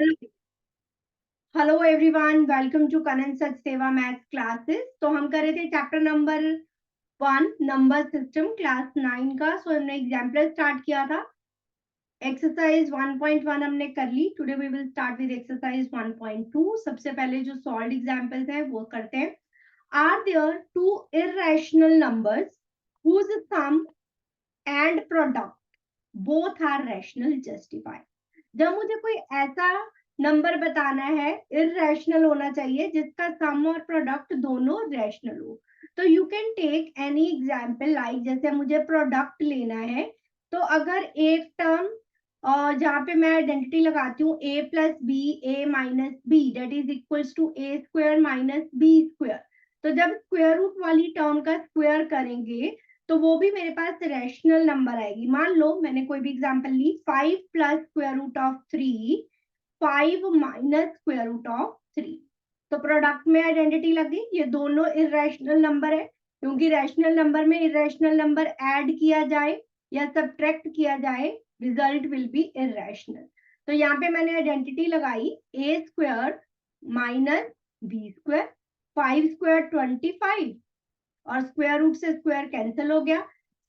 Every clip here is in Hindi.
Hello everyone, welcome to Kanan Sachdeva maths classes. तो हम कर रहे थे chapter number 1 number system class 9 का। सो हमने एग्जाम्पल स्टार्ट किया था। एक्सरसाइज 1.1 हमने कर ली। Today we will start with exercise 1.2। सबसे पहले जो सॉल्व एग्जाम्पल्स हैं वो करते हैं। Are there two irrational numbers whose sum and product both are rational justify. जब मुझे कोई ऐसा नंबर बताना है, इररेशनल होना चाहिए, जिसका सम और प्रोडक्ट दोनों रैशनल हो, तो you can take any example. Like जैसे मुझे प्रोडक्ट लेना है, तो अगर एक टर्म जहाँ पे मैं आइडेंटिटी लगाती हूँ a plus B, A minus B, that is equals to A square minus B square. तो जब स्क्वायर रूट वाली टर्म का स्क्वायर करेंगे तो वो भी मेरे पास रैशनल नंबर आएगी। मान लो मैंने कोई भी एग्जांपल ली, 5 plus square root of 3, 5 minus square root of 3। तो प्रोडक्ट में आइडेंटिटी लगी, ये दोनों इरेशनल नंबर है, क्योंकि रैशनल नंबर में इरेशनल नंबर ऐड किया जाए या सब्ट्रैक्ट किया जाए, रिजल्ट विल बी इरेशनल। तो यहाँ पे मैंने आइडेंटिटी लगाई a square minus B square, 5 square 25 और स्क्वायर रूट से स्क्वायर कैंसिल हो गया।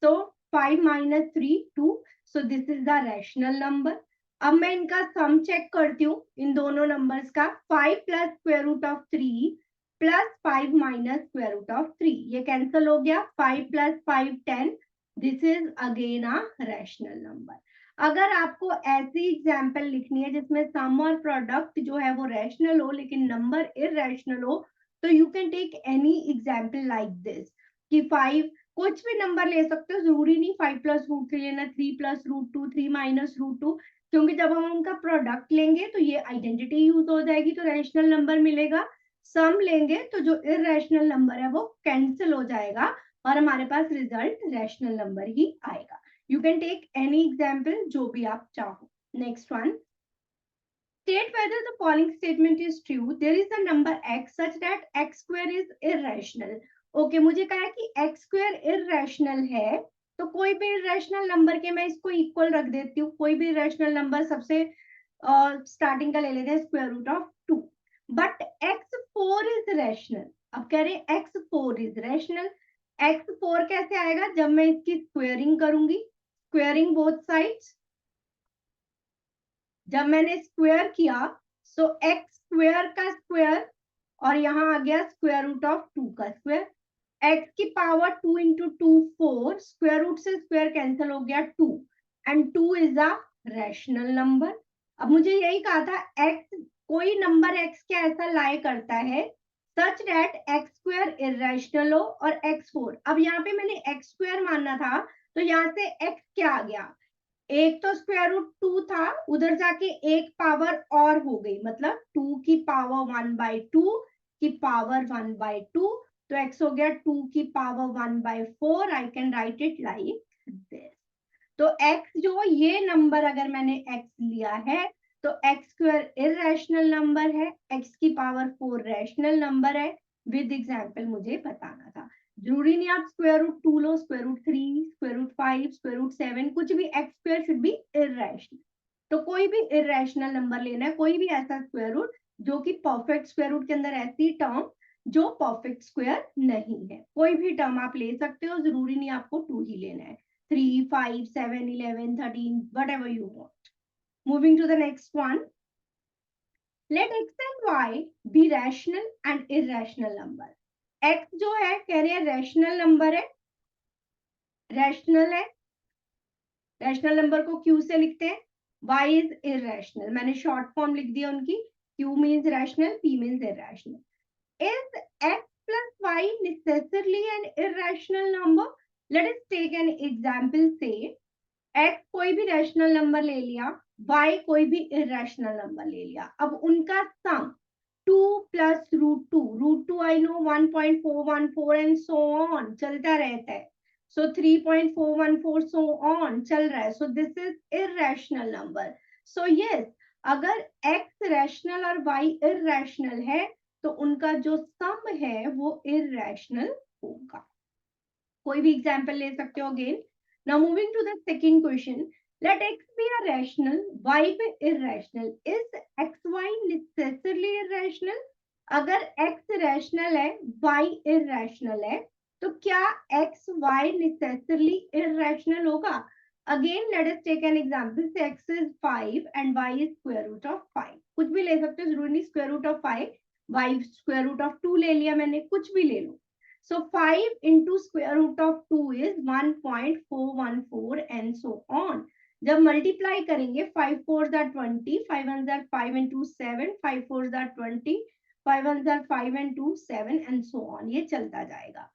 तो 5 minus 3 2। So this is the rational number. अब मैं इनका सम चेक करती हूँ इन दोनों नंबर्स का। 5 plus square root of 3 plus 5 minus square root of 3, ये कैंसिल हो गया। 5 plus 5 10। This is again a rational number. अगर आपको ऐसी एग्जाम्पल लिखनी है जिसमें सम और प्रोडक्ट जो है वो रैशनल हो लेकिन नंबर इररेशनल हो, तो you can take any example like this कि 5, कुछ भी नंबर ले सकते हो, जरूरी नहीं 5 प्लस रूट 3 लेना, 3 प्लस रूट 2, 3 माइनस रूट 2, क्योंकि जब हम उनका प्रोडक्ट लेंगे तो ये आइडेंटिटी यूज हो जाएगी, तो रैशनल नंबर मिलेगा। सम लेंगे तो जो इररेशनल नंबर है वो कैंसिल हो जाएगा और हमारे पास रिजल्ट रैशनल नंबर ही आएगा। You can take any example जो भी आप चाहो। Next one, state whether the following statement is true. There is a number x such that x square is irrational. Okay, मुझे कहा है कि x square irrational है, तो कोई भी irrational नंबर के मैं इसको इक्वल रख देती हूँ। कोई भी irrational नंबर सबसे स्टार्टिंग का ले लेते हैं square root of 2। But x4 is rational. अब कह रहे हैं x4 इज रैशनल। x4 कैसे आएगा? जब मैं इसकी स्क्वेयरिंग करूंगी, स्क्वेयरिंग बोथ साइड्स। जब मैंने स्क्वायर किया सो एक्स स्क्वायर का स्क्वायर और यहां आ गया स्क्वायर रूट ऑफ 2 का स्क्वायर। एक्स की पावर 2 इंटू 2 4, स्क्वायर रूट से स्क्वायर कैंसिल हो गया 2, and 2 is a rational number. अब मुझे यही कहा था एक्स, कोई नंबर एक्स क्या ऐसा लाई करता है such that x square irrational हो और x4। अब यहाँ पे मैंने एक्स स्क्वायर मानना था, तो यहाँ से x क्या आ गया? एक तो स्क्वायर रूट 2 था, उधर जाके एक पावर और हो गई, मतलब 2 की पावर 1/2 की पावर 1/2, तो x हो गया 2 की power 1/4। I can write it like this. तो x जो ये नंबर अगर मैंने x लिया है तो x स्क्वायर इरेशनल नंबर है, x की पावर 4 रैशनल नंबर है। विद एग्जांपल मुझे बताना था। जरूरी नहीं आप स्क्वायर रूट 2 लो, square root 3, square root 5, square root 7, कुछ भी, x square should be irrational. तो कोई भी इरेशनल नंबर लेना है, कोई भी ऐसा स्क्वायर रूट जो कि परफेक्ट स्क्वायर रूट के अंदर ऐसी टर्म जो परफेक्ट स्क्वायर नहीं है, कोई भी टर्म आप ले सकते हो, जरूरी नहीं आपको 2 ही लेना है। 3, 5, 7, 11, 13, whatever you want. Moving to the next one. Let x and y be rational and irrational number. x जो है कह रहे हैं रैशनल नंबर है, रैशनल है। रैशनल नंबर को q से लिखते हैं। y इज इरेशनल, मैंने शॉर्ट फॉर्म लिख दिया उनकी। q means rational, p means irrational. Is x plus y necessarily an irrational number? Let us take an example. Say x कोई भी रैशनल नंबर ले लिया, y कोई भी इरेशनल नंबर ले लिया। अब उनका sum 2 plus root two I know 1.414 and so on चलता रहता है। सो 3.414 सो ऑन चल रहा है। सो this is irrational number. So yes, अगर x रैशनल और y इरेशनल है तो उनका जो सम है वो इरेशनल होगा। कोई भी एग्जांपल ले सकते हो again. Now moving to the second question. Let x be a rational, y be irrational. Is xy necessarily irrational? अगर x rational है, y irrational है, तो क्या x y necessarily irrational होगा? Again, let us take an example. Say x is 5 and y is square root of 5. कुछ भी ले सकते हो, जरूरी नहीं square root of 5, y square root of 2 ले लिया मैंने, कुछ भी ले लो. So 5 into square root of 2 is 1.414 and so on. जब मल्टीप्लाई करेंगे 5 4 are 20, 5 1 are 5 and 2 7, 5 4 are 20, 5 1 are 5 and 2 7 and so on. ये चलता जाएगा.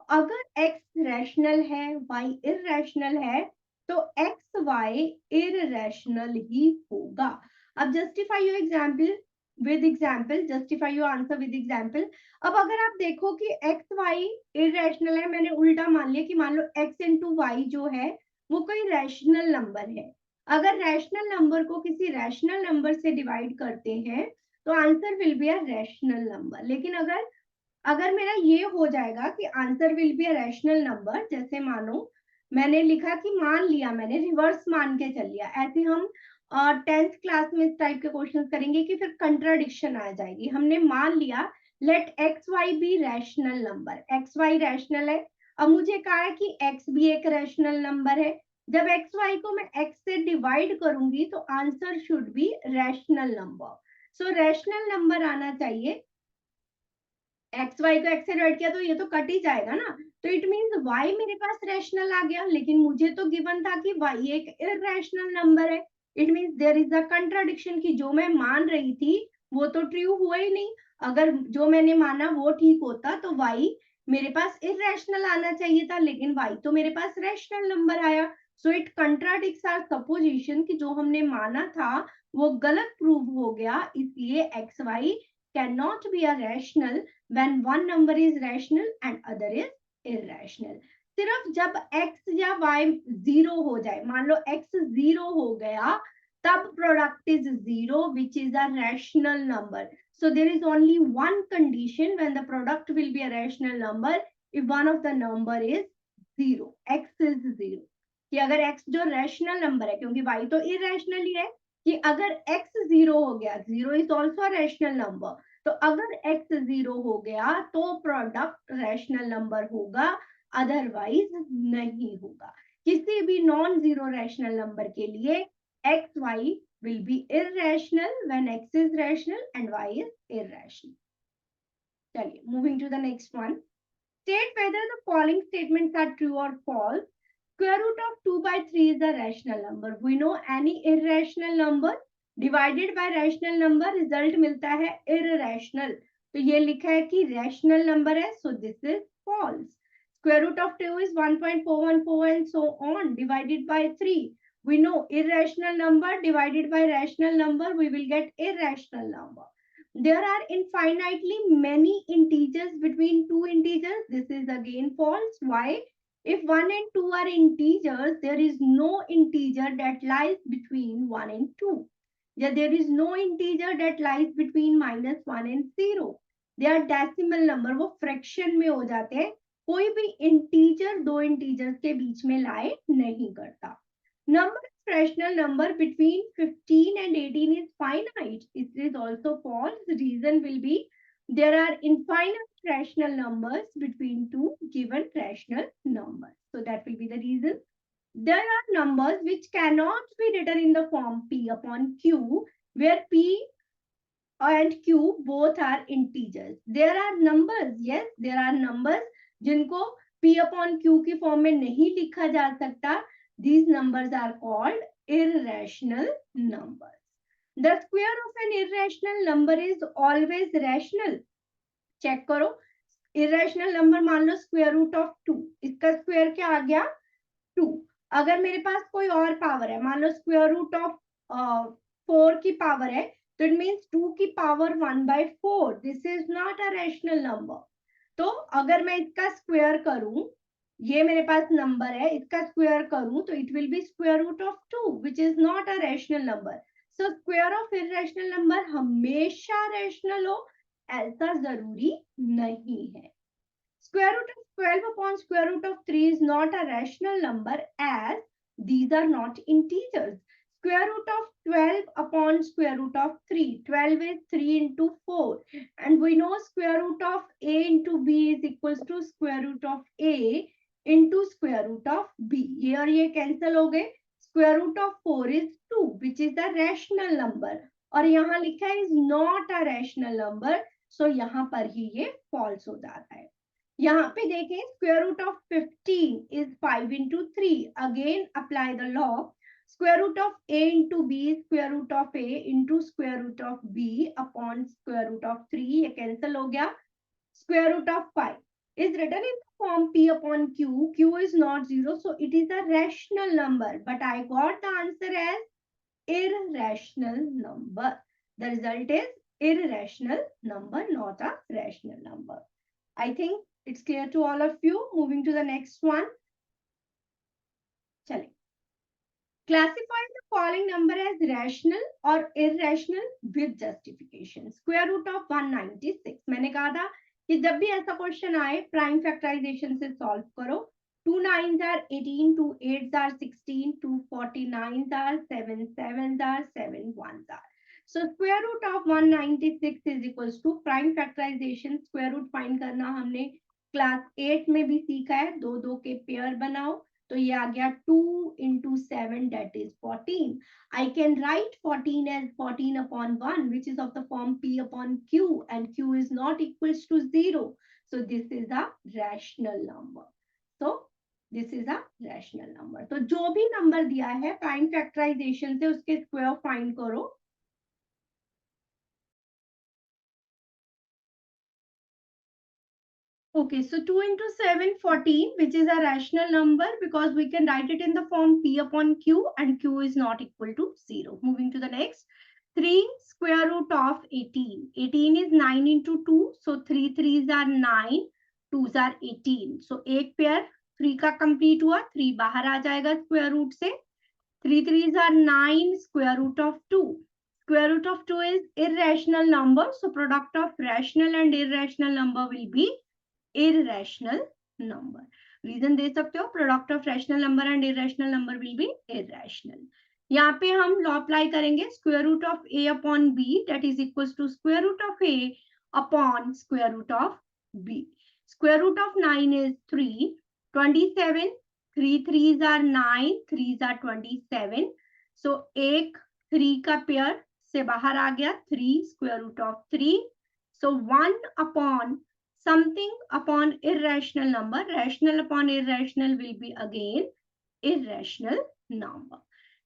अगर x रैशनल है, y इररेशनल है, तो x y इररेशनल ही होगा. अब justify your example with example, justify your answer with example. अब अगर आप देखो कि x y इररेशनल है, मैंने उल्टा मान लिया कि मान लो x इंटू वाई जो है वो कोई रैशनल नंबर है. अगर रैशनल नंबर को किसी रैशनल नंबर से डिवाइड करते हैं तो answer will be a rational number. लेकिन अगर मेरा ये हो जाएगा कि answer will be a rational number, जैसे मानो मैंने लिखा कि मान लिया, मैंने रिवर्स मान के चल लिया, ऐसे हम 10th क्लास में इस टाइप के क्वेश्चन करेंगे कि फिर कंट्राडिक्शन आ जाएगी. हमने मान लिया let X Y B rational number, X Y rational है. अब मुझे कहा है कि x भी एक रैशनल नंबर है. जब एक्स वाई को मैं x से डिवाइड करूंगी तो answer should be rational number. So rational number आना चाहिए. एक्स वाई को x से डिवाइड किया तो ये तो कट ही जाएगा ना, तो इट मींस y मेरे पास रैशनल आ गया. लेकिन मुझे तो गिवन था कि y एक इररेशनल नंबर है. It means there is a contradiction कि जो मैं मान रही थी वो तो ट्रू हुआ ही नहीं. अगर जो मैंने माना वो ठीक होता तो y मेरे पास इररेशनल आना चाहिए था, लेकिन y तो मेरे पास रैशनल नंबर आया. So it contradicts our supposition कि जो हमने माना था वो गलत प्रूव हो गया. इसलिए X Y cannot be a rational when one number is rational and other is irrational. सिर्फ जब x या y जीरो हो जाए, मान लो x जीरो हो गया, तब product is zero, which is a rational number. So there is only one condition when the product will be a rational number if one of the number is zero, x is zero. कि अगर x जो rational number है, क्योंकि y तो irrational ही है, कि अगर x जीरो हो गया, zero is also a rational number, तो अगर x जीरो हो गया तो प्रोडक्ट रैशनल नंबर होगा, अदरवाइज नहीं होगा. किसी भी नॉन जीरो रैशनल नंबर के लिए X Y will be irrational when x is rational and y is irrational. चलिए, moving to the next one. State whether the following statements are true or false. Square root of 2 by 3 is a rational number. We know any irrational number divided by rational number result मिलता है irrational. तो ये लिखा है कि rational number है, so this is false. Square root of 2 is 1.414 and so on divided by 3. We know irrational number divided by rational number, we will get irrational number. There are infinitely many integers between two integers. This is again false. Why? If 1 and 2 are integers, there is no integer that lies between 1 and 2. Yeah, there is no integer that lies between -1 and 0. They are decimal number, वो fraction में हो जाते हैं. कोई भी integer दो integers के बीच में lie नहीं करता. Number of rational number between 15 and 18 is finite. It is also false. The reason will be there are infinite rational numbers between two given rational numbers. So that will be the reason. There are numbers which cannot be written in the form P upon Q, where P and Q both are integers. There are numbers, yes, there are numbers जिनको P upon Q की फॉर्म में नहीं लिखा जा सकता. These numbers are called irrational numbers. The square of an irrational number is always rational. Check करो, irrational number मान लो square root of 2, इसका square क्या आ गया 2. अगर मेरे पास कोई और पावर है, मान लो square root of 4 की पावर है, तो it means 2 की power 1/4. This is not a rational number. तो अगर मैं इसका स्क्वायर करूं, ये मेरे पास नंबर है, इसका स्क्वायर करूं तो it will be square root of 2 which is not a rational number. So square of irrational number हमेशा रैशनल हो ऐसा जरूरी नहीं है. Square root of 12 upon square root of 3 is not a rational number as These are not integers. Square root of 12 upon square root of 3. 12 is 3 into 4. And we know square root of a into b is equals to square root of a into square root of b. Here ये cancel हो गए. Square root of 4 is 2, which is a rational number. और यहाँ लिखा है is not a rational number. So यहाँ पर ही ये false हो जाता है. यहाँ पे देखें square root of 15 is 5 into 3. Again apply the law. Square root of a into b is square root of a into square root of b upon square root of 3. ये cancel हो गया. Square root of 5 is written in the form p upon q. Q is not 0, so it is a rational number. But I got the answer as irrational number. The result is irrational number, not a rational number. I think it's clear to all of you. Moving to the next one. Chale. Classify the following number as rational or irrational with justification. Square root of 196. मैंने कहा था कि जब भी ऐसा क्वेश्चन आए प्राइम फैक्टराइजेशन से सॉल्व करो. 2 9s are 18, 2 8s are 16, 2 49s are 7 7s are 7 1s are. So square root of 196 is equals to prime factorization. Square root find करना हमने क्लास 8 में भी सीखा है. दो दो के पेयर बनाओ तो ये आ गया 2 into 7 that is 14. I can write 14 as 14 upon 1 which is of the form p upon q and q is not equals to 0. So this is a rational number. So this is a rational number. तो जो भी नंबर दिया है प्राइम फैक्टराइजेशन से उसके स्क्वायर फाइंड करो. Okay, so 2 into 7, 14, which is a rational number because we can write it in the form p upon q and q is not equal to 0. Moving to the next. 3 square root of 18. 18 is 9 into 2. So 3 3s are 9, 2s are 18. So एक pair 3 का complete हुआ. 3 बाहर आ जाएगा square root से. 3 3s are 9 square root of 2. Square root of 2 is irrational number. So product of rational and irrational number will be irrational number. Reason दे सकते हो. Product of rational number and irrational number will be irrational. यहाँ पे हम लॉ अप्लाई करेंगे. Square root of a upon b that is equals to square root of a upon square root of b. Square root of 9 is 3. 27 3 3s are 9, 3s are 27. So एक 3 का पेयर से बाहर आ गया. 3 square root of 3. So 1 upon something upon irrational number. Rational upon irrational will be again irrational number.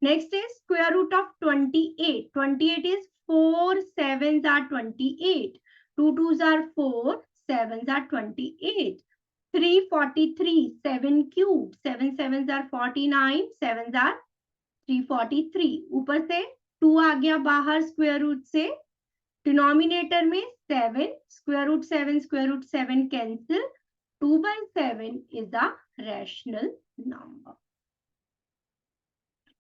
Next is square root of 28. 28 is 4 7s are 28. 2 2s are 4, 7s are 28. 343, 7 cubed. 7 7s are 49, 7s are 343. ऊपर से 2 आ गया बाहर स्क्वायर रूट से. डिनोमिनेटर में 7, square root 7 cancel. 2 by 7 is a rational number.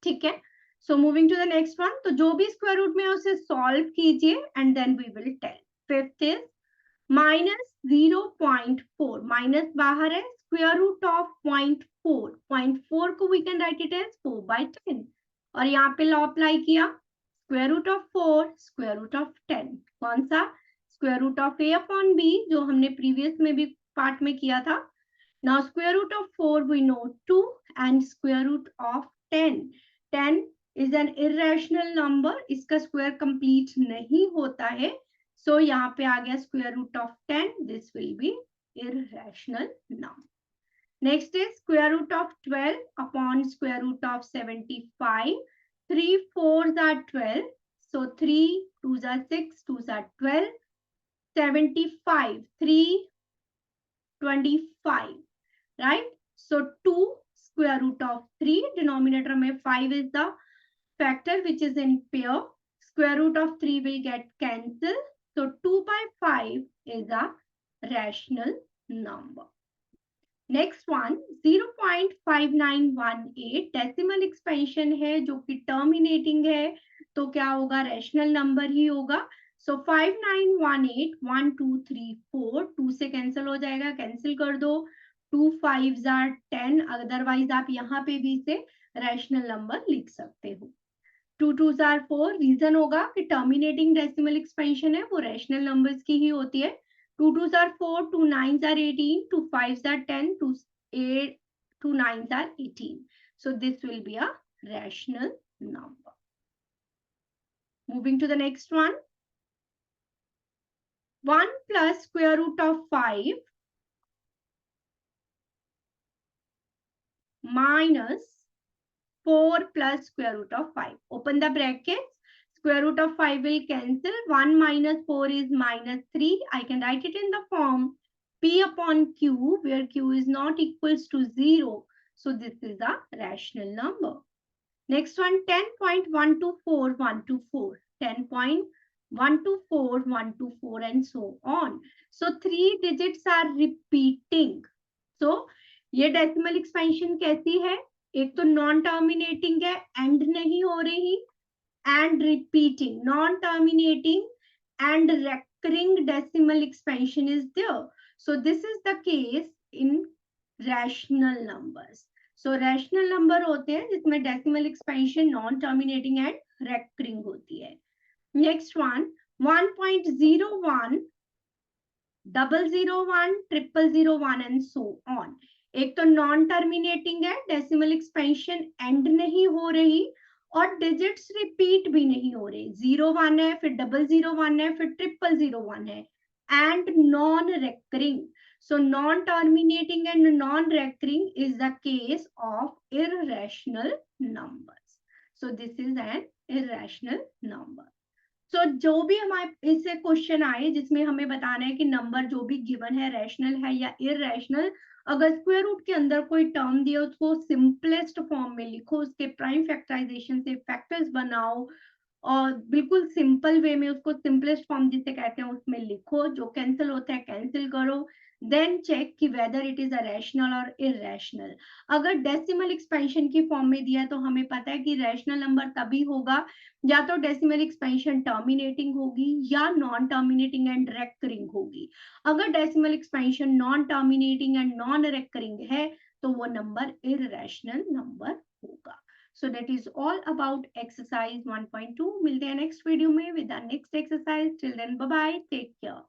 ठीक है. So moving to the next one. तो जो भी square root में है उसे solve कीजिए and then we will tell. Fifth is minus 0.4. Minus बाहर है. Square root of 0.4. 0.4 को we can write it as 4 by 10. और यहाँ पे law apply किया. Square root of 4, square root of 10. कौन सा? Square root of a upon b जो हमने previous में भी part में किया था. Now square root of 4 we know 2 and square root of 10. 10 is an irrational number. इसका square complete नहीं होता है. So यहाँ पे आ गया square root of 10. This will be irrational number. Next is square root of 12 upon square root of 75. 3 4s are 12. So 3 2s are 6, 2s are 12. 75, 3 25, right? So 2 square root of 3. Denominator में 5 is the factor which is in pair. Square root of 3 will get cancelled. So 2 by 5 is a rational number. Next one 0.5918 decimal expansion है जो कि टर्मिनेटिंग है तो क्या होगा? रैशनल नंबर ही होगा. सो 5918 1 2 3 4 2 से कैंसिल हो जाएगा. कैंसिल कर दो. 2 5s are 10. अदरवाइज आप यहाँ पे भी से रैशनल नंबर लिख सकते हो। 2 2s are 4, रीजन होगा कि टर्मिनेटिंग डेसिमल एक्सपेंशन है वो रैशनल नंबर्स की ही होती है। 2 2s are 4, 2 9s are 18, 2 5s are 10, 2 9s are 18. So this will be a rational number. Moving to the next one. 1 plus square root of 5 minus 4 plus square root of 5. Open the brackets. Square root of 5 will cancel. 1 minus 4 is minus 3. I can write it in the form P upon Q, where Q is not equals to 0. So this is a rational number. Next one, 10.124, 124. 10.124, 124 and so on. So 3 digits are repeating. So ये डेसिमल एक्सपेंशन कैसी है? एक तो नॉन टर्मिनेटिंग है, एंड नहीं हो रही, end repeating, non terminating and recurring decimal expansion is there. So this is the case in rational numbers. So rational number होते हैं जिसमें decimal expansion non terminating and recurring होती है. Next one, 1.01, 001, 0001 and so on. एक तो नॉन टर्मिनेटिंग है, डेसिमल एक्सपेंशन एंड नहीं हो रही और डिजिट्स रिपीट भी नहीं हो रहे. 01 है, फिर 001 है, फिर 0001 है, and non recurring. So non-terminating and non-recurring is the case of irrational numbers. So this is an irrational number. So जो भी हमारे इससे क्वेश्चन आए जिसमें हमें बताना है कि नंबर जो भी गिवन है रैशनल है या इररेशनल, अगर स्क्वायर रूट के अंदर कोई टर्म दिया उसको सिंपलेस्ट फॉर्म में लिखो, उसके प्राइम फैक्टराइजेशन से फैक्टर्स बनाओ और बिल्कुल सिंपल वे में उसको सिंपलेस्ट फॉर्म जिसे कहते हैं उसमें लिखो, जो कैंसिल होता है कैंसिल करो, देन चेक कि whether it is a rational और इररेशनल. अगर डेसिमल एक्सपेंशन की फॉर्म में दिया है तो हमें पता है कि रैशनल नंबर तभी होगा या तो डेसिमल एक्सपेंशन टर्मिनेटिंग होगी या नॉन टर्मिनेटिंग एंड रेकरिंग होगी. अगर decimal expansion non terminating and non recurring है तो वो नंबर इररेशनल नंबर होगा. So that is all about exercise 1.2. मिलते हैं नेक्स्ट वीडियो में with the next exercise. Till then, bye bye. Take care.